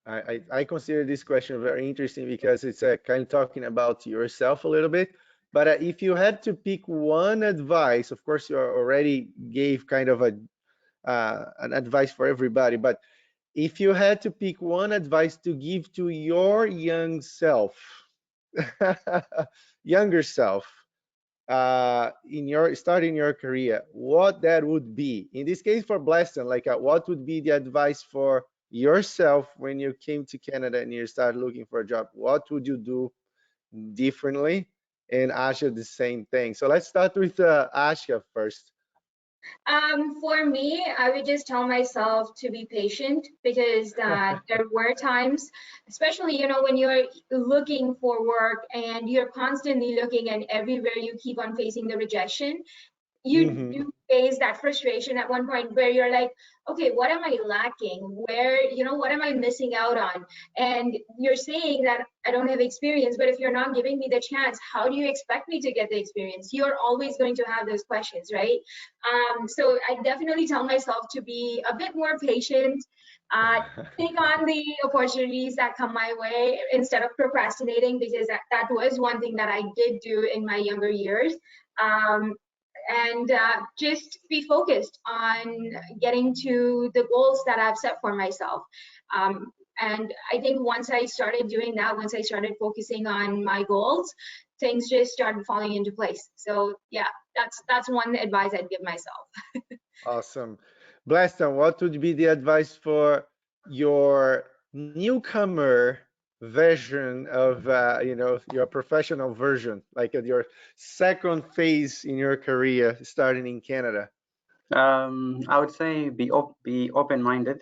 I consider this question very interesting because it's kind of talking about yourself a little bit. But if you had to pick one advice, of course, you already gave kind of an advice for everybody, but if you had to pick one advice to give to your young self, younger self, starting your career, what that would be? In this case, for Bleston, like what would be the advice for yourself when you came to Canada and you started looking for a job? What would you do differently? And Aashka, the same thing. So let's start with Aashka first. For me, I would just tell myself to be patient because there were times, especially, when you're looking for work and you're constantly looking and everywhere you keep on facing the rejection, you do face that frustration at one point where you're like, okay, what am I lacking? Where, what am I missing out on? And you're saying that I don't have experience, but if you're not giving me the chance, how do you expect me to get the experience? You're always going to have those questions, right? So I definitely tell myself to be a bit more patient, take on the opportunities that come my way instead of procrastinating, because that was one thing that I did do in my younger years. And just be focused on getting to the goals that I've set for myself. And I think once I started doing that, once I started focusing on my goals, things just started falling into place. So yeah, that's one advice I'd give myself. Awesome. Bleston, what would be the advice for your newcomer version of your professional version, like at your second phase in your career starting in Canada? I would say be open-minded,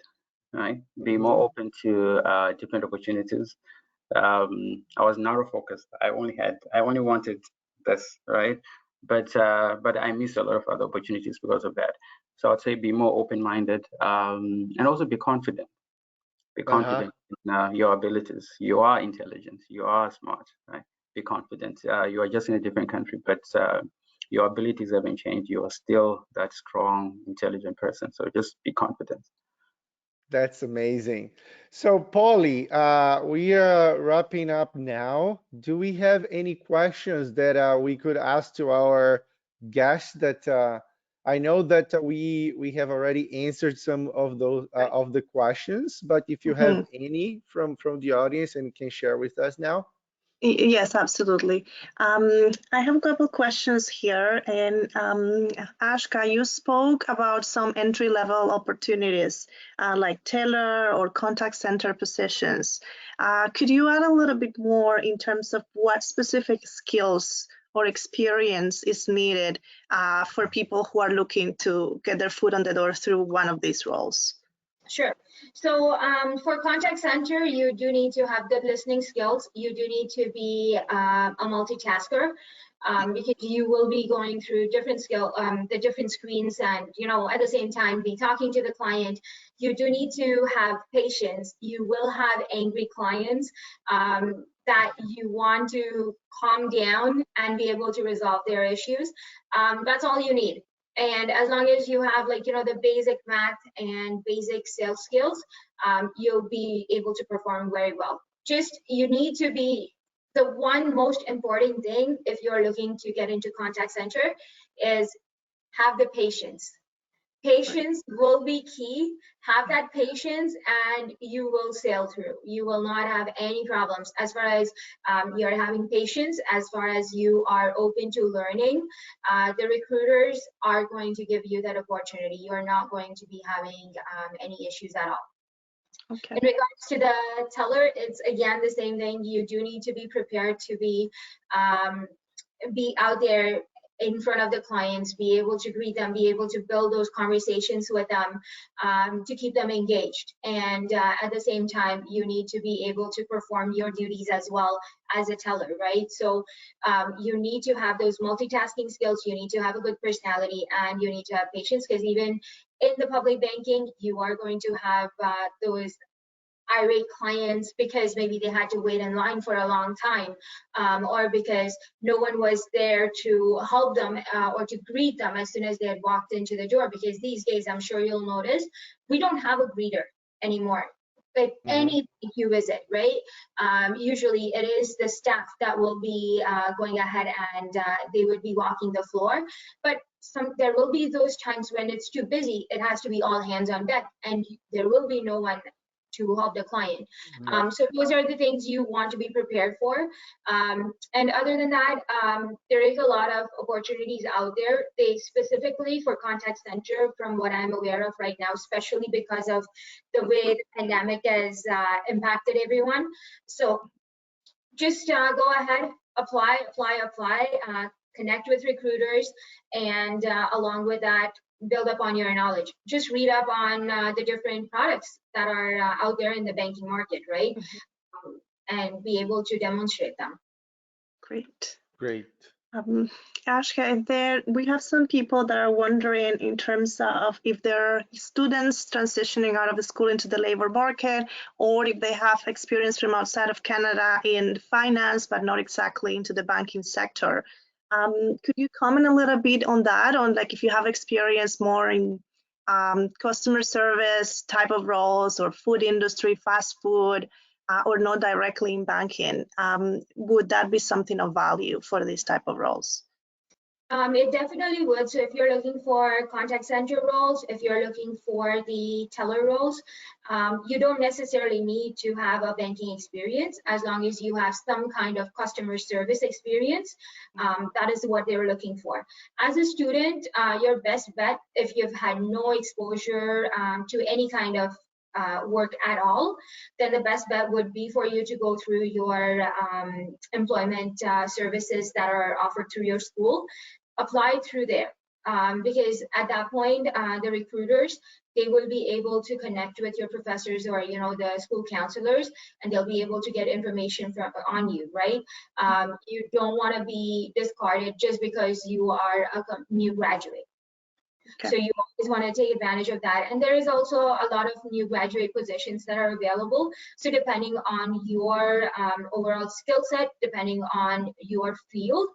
right? Be more open to different opportunities. I was narrow focused. I only wanted this, right? But I missed a lot of other opportunities because of that. So I'd say be more open-minded, and also be confident. Be confident in your abilities. You are intelligent. You are smart, right? Be confident. You are just in a different country, but your abilities haven't changed. You are still that strong, intelligent person. So just be confident. That's amazing. So, Paulie, we are wrapping up now. Do we have any questions that we could ask to our guests? That I know that we have already answered some of those of the questions, but if you have any from the audience and can share with us now. Yes, absolutely. I have a couple questions here. And Aashka, you spoke about some entry-level opportunities like teller or contact center positions. Could you add a little bit more in terms of what specific skills or experience is needed for people who are looking to get their foot on the door through one of these roles? Sure. So for contact center, you do need to have good listening skills. You do need to be a multitasker because you will be going through different the different screens, and at the same time be talking to the client. You do need to have patience. You will have angry clients that you want to calm down and be able to resolve their issues. That's all you need. And as long as you have the basic math and basic sales skills, you'll be able to perform very well. Just you need to be the one most important thing if you're looking to get into contact center is have the patience. Patience will be key. Have that patience and you will sail through. You will not have any problems as far as you're having patience, as far as you are open to learning. The recruiters are going to give you that opportunity. You're not going to be having any issues at all. Okay. In regards to the teller, it's again the same thing. You do need to be prepared to be out there in front of the clients, be able to greet them, be able to build those conversations with them to keep them engaged. And at the same time, you need to be able to perform your duties as well as a teller, right? So you need to have those multitasking skills, you need to have a good personality, and you need to have patience, because even in the public banking, you are going to have those irate clients because maybe they had to wait in line for a long time, or because no one was there to help them or to greet them as soon as they had walked into the door. Because these days, I'm sure you'll notice, we don't have a greeter anymore. Like any you visit, right? Usually it is the staff that will be going ahead and they would be walking the floor. But there will be those times when it's too busy, it has to be all hands on deck, and there will be no one to help the client. So those are the things you want to be prepared for. And other than that, there is a lot of opportunities out there. They specifically for contact center, from what I'm aware of right now, especially because of the way the pandemic has impacted everyone. So just go ahead, apply, connect with recruiters, and along with that, build up on your knowledge. Just read up on the different products that are out there in the banking market, right? And be able to demonstrate them. Great. Great. Aashka, we have some people that are wondering in terms of if they're students transitioning out of the school into the labor market, or if they have experience from outside of Canada in finance, but not exactly into the banking sector. Could you comment a little bit on that, on like if you have experience more in customer service type of roles, or food industry, fast food, or not directly in banking? Would that be something of value for these type of roles? It definitely would. So if you're looking for contact center roles, if you're looking for the teller roles, you don't necessarily need to have a banking experience, as long as you have some kind of customer service experience. That is what they're looking for. As a student, your best bet, if you've had no exposure to any kind of work at all, then the best bet would be for you to go through your employment services that are offered through your school. Apply through there, because at that point, the recruiters, they will be able to connect with your professors or the school counselors, and they'll be able to get information on you, right? You don't want to be discarded just because you are a new graduate. Okay. So you always want to take advantage of that. And there is also a lot of new graduate positions that are available. So depending on your overall skill set, depending on your field,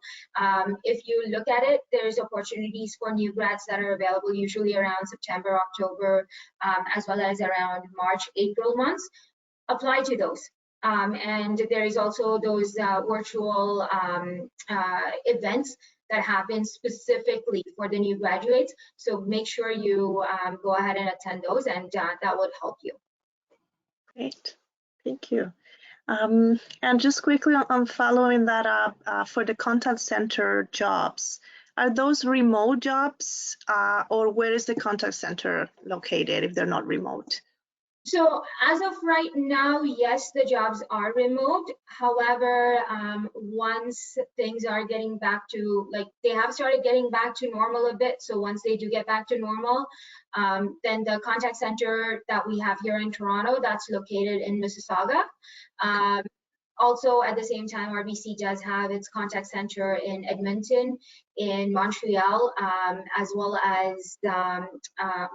if you look at it, there's opportunities for new grads that are available usually around September, October, as well as around March, April months. Apply to those. And there is also those virtual events that happen specifically for the new graduates. So make sure you go ahead and attend those, and that would help you. Great, thank you. And just quickly on following that up, for the contact center jobs, are those remote jobs, or where is the contact center located if they're not remote? So as of right now, yes, the jobs are remote. However, once things are getting back to, like, they have started getting back to normal a bit. So once they do get back to normal, then the contact center that we have here in Toronto, that's located in Mississauga. Also, at the same time, RBC does have its contact center in Edmonton, in Montreal, as well as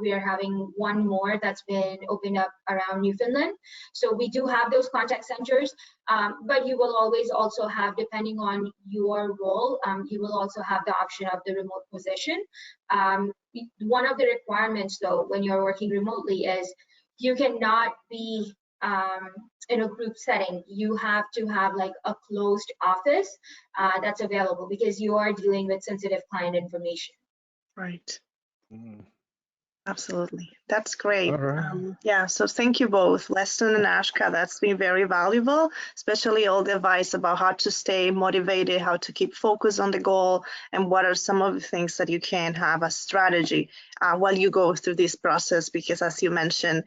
we are having one more that's been opened up around Newfoundland. So we do have those contact centers, but you will always also have, depending on your role, you will also have the option of the remote position. One of the requirements, though, when you're working remotely is you cannot be in a group setting. You have to have like a closed office that's available because you are dealing with sensitive client information. Right. Mm. Absolutely. That's great. All right. Yeah, so thank you both, Bleston and Aashka. That's been very valuable, especially all the advice about how to stay motivated, how to keep focus on the goal, and what are some of the things that you can have as strategy while you go through this process. Because as you mentioned,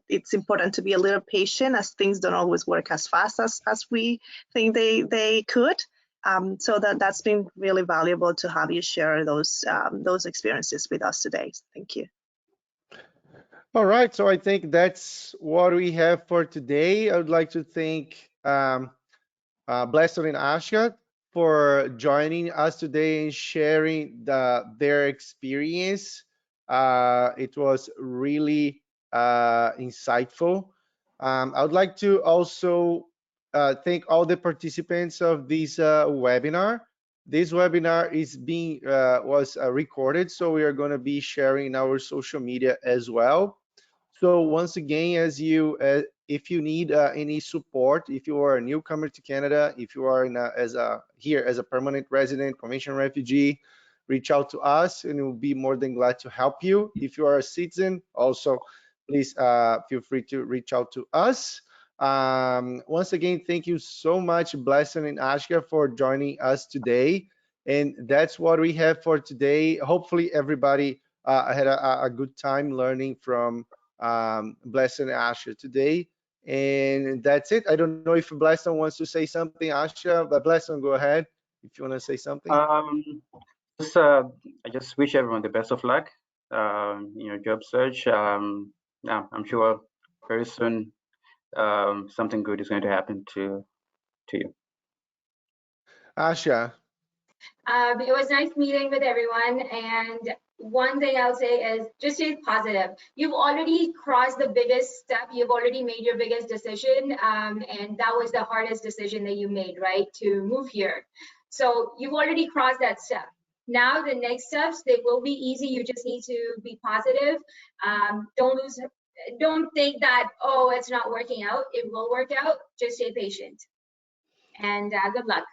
it's important to be a little patient, as things don't always work as fast as we think they could. So that's been really valuable to have you share those experiences with us today. Thank you. All right, so I think that's what we have for today. I would like to thank Bleston and Aashka for joining us today and sharing their experience. It was really insightful. I would like to also thank all the participants of this webinar. This webinar is being was recorded, so we are going to be sharing in our social media as well. So once again, if you need any support, if you are a newcomer to Canada, if you are here as a permanent resident, convention refugee, reach out to us and we'll be more than glad to help you. If you are a citizen, also please feel free to reach out to us. Once again, thank you so much, Bleston and Aashka, for joining us today. And that's what we have for today. Hopefully everybody had a good time learning from Bleston and Aashka today. And that's it. I don't know if Bleston wants to say something, Aashka, but Bleston, go ahead if you want to say something. I just wish everyone the best of luck in your job search. Yeah, I'm sure very soon something good is going to happen to you. Aashka. It was nice meeting with everyone, and one thing I'll say is just stay positive. You've already crossed the biggest step. You've already made your biggest decision, and that was the hardest decision that you made, right? To move here. So you've already crossed that step. Now the next steps, they will be easy. You just need to be positive. Don't think that, oh, it's not working out. It will work out. Just stay patient, and good luck.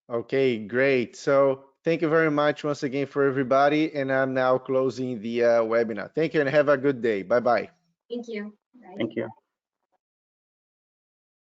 Okay, great. So thank you very much once again for everybody. And I'm now closing the webinar. Thank you and have a good day. Bye-bye. Thank you. Bye. Thank you.